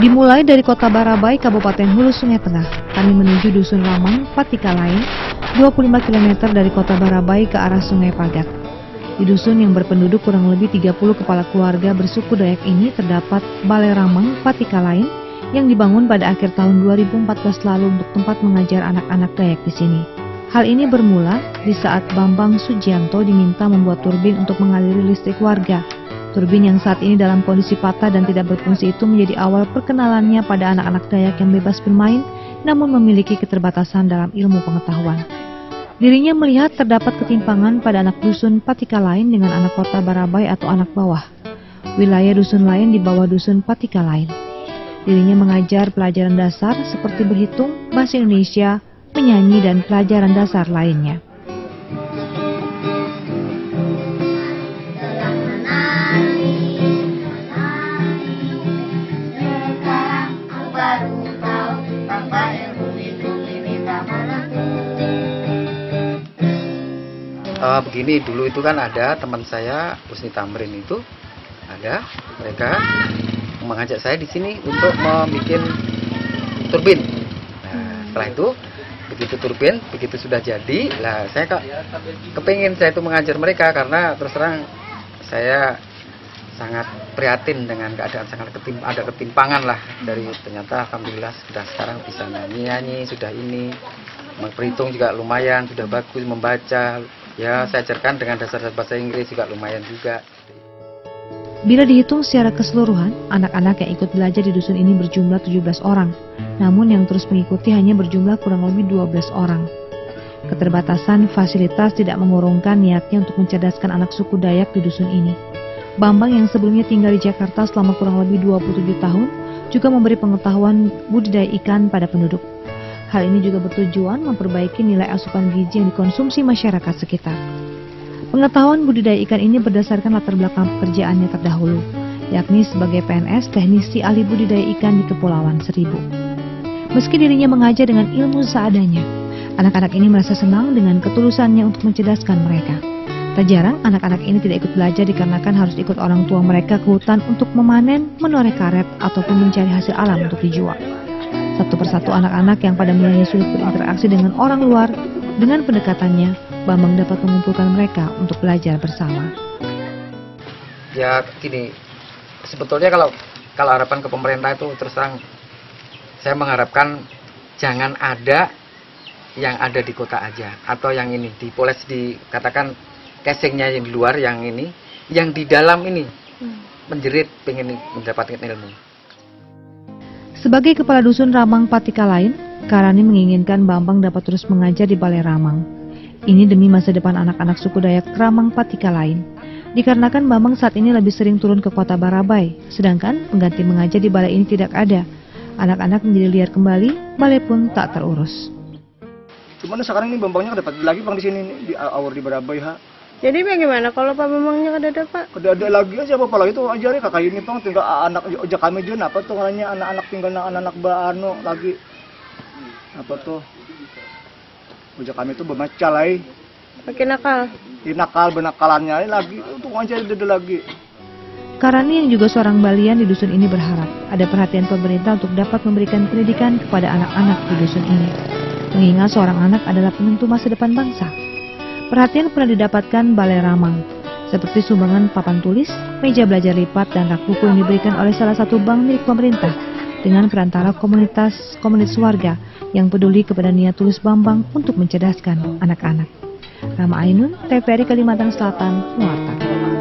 Dimulai dari Kota Barabai, Kabupaten Hulu Sungai Tengah, kami menuju Dusun Ramang, Patikalain, 25 km dari Kota Barabai ke arah Sungai Pagat. Di dusun yang berpenduduk kurang lebih 30 kepala keluarga bersuku Dayak ini terdapat Balai Ramang, Patikalain yang dibangun pada akhir tahun 2014 lalu untuk tempat mengajar anak-anak Dayak di sini. Hal ini bermula di saat Bambang Sujianto diminta membuat turbin untuk mengaliri listrik warga. Turbin yang saat ini dalam kondisi patah dan tidak berfungsi itu menjadi awal perkenalannya pada anak-anak Dayak yang bebas bermain namun memiliki keterbatasan dalam ilmu pengetahuan. Dirinya melihat terdapat ketimpangan pada anak dusun Patikalain dengan anak kota Barabai atau anak bawah. Wilayah dusun lain di bawah dusun Patikalain. Dirinya mengajar pelajaran dasar seperti berhitung, bahasa Indonesia, menyanyi dan pelajaran dasar lainnya. Begini, dulu itu kan ada teman saya Husni Tamrin itu ada, mereka mengajak saya di sini untuk membuat turbin. Nah, setelah itu begitu turbin, begitu sudah jadi, lah saya kepingin saya itu mengajar mereka karena terus terang saya sangat prihatin dengan keadaan ada ketimpangan lah dari ternyata alhamdulillah sudah sekarang bisa nyanyi sudah ini berhitung juga lumayan sudah bagus membaca. Ya, saya ajarkan dengan dasar bahasa Inggris juga lumayan juga. Bila dihitung secara keseluruhan, anak-anak yang ikut belajar di dusun ini berjumlah 17 orang. Namun yang terus mengikuti hanya berjumlah kurang lebih 12 orang. Keterbatasan fasilitas tidak mengurungkan niatnya untuk mencerdaskan anak suku Dayak di dusun ini. Bambang yang sebelumnya tinggal di Jakarta selama kurang lebih 27 tahun juga memberi pengetahuan budidaya ikan pada penduduk. Hal ini juga bertujuan memperbaiki nilai asupan gizi yang dikonsumsi masyarakat sekitar. Pengetahuan budidaya ikan ini berdasarkan latar belakang pekerjaannya terdahulu, yakni sebagai PNS teknisi ahli budidaya ikan di Kepulauan Seribu. Meski dirinya mengajar dengan ilmu seadanya, anak-anak ini merasa senang dengan ketulusannya untuk mencerdaskan mereka. Tak jarang anak-anak ini tidak ikut belajar dikarenakan harus ikut orang tua mereka ke hutan untuk memanen, menoreh karet, ataupun mencari hasil alam untuk dijual. Satu persatu anak-anak yang pada mulanya sulit berinteraksi dengan orang luar, dengan pendekatannya, Bambang dapat mengumpulkan mereka untuk belajar bersama. Ya gini, sebetulnya kalau harapan ke pemerintah itu terus terang, saya mengharapkan jangan ada yang ada di kota aja, atau yang ini, dipoles dikatakan casingnya yang di luar, yang ini, yang di dalam ini, menjerit, pengen mendapatkan ilmu. Sebagai kepala dusun Ramang Patikalain, Karani menginginkan Bambang dapat terus mengajar di Balai Ramang. Ini demi masa depan anak-anak suku Dayak Ramang Patikalain. Dikarenakan Bambang saat ini lebih sering turun ke kota Barabai, sedangkan pengganti mengajar di balai ini tidak ada. Anak-anak menjadi liar kembali, balai pun tak terurus. Cuman sekarang ini Bambangnya dapat lagi Bang di sini di awal di Barabai ha. Jadi bagaimana kalau Pak Bambangnya ada Pak? Ada lagi aja apa lagi tuh ajarin kakak ini Bang tinggal anak ojek kami Jun apa tuh namanya anak-anak tinggal anak-anak baano lagi apa tuh ojek kami tuh bermacal lagi. Makin nakal. Nakal benakalannya lagi tuh aja ada lagi. Karani yang juga seorang balian di dusun ini berharap ada perhatian pemerintah untuk dapat memberikan pendidikan kepada anak-anak di dusun ini. Mengingat seorang anak adalah penentu masa depan bangsa. Perhatian pernah didapatkan Balai Ramang, seperti sumbangan papan tulis, meja belajar lipat, dan rak buku yang diberikan oleh salah satu bank milik pemerintah dengan perantara komunitas warga yang peduli kepada niat tulus Bambang untuk mencerdaskan anak-anak. Rama Ainun, TVRI Kalimantan Selatan, melaporkan.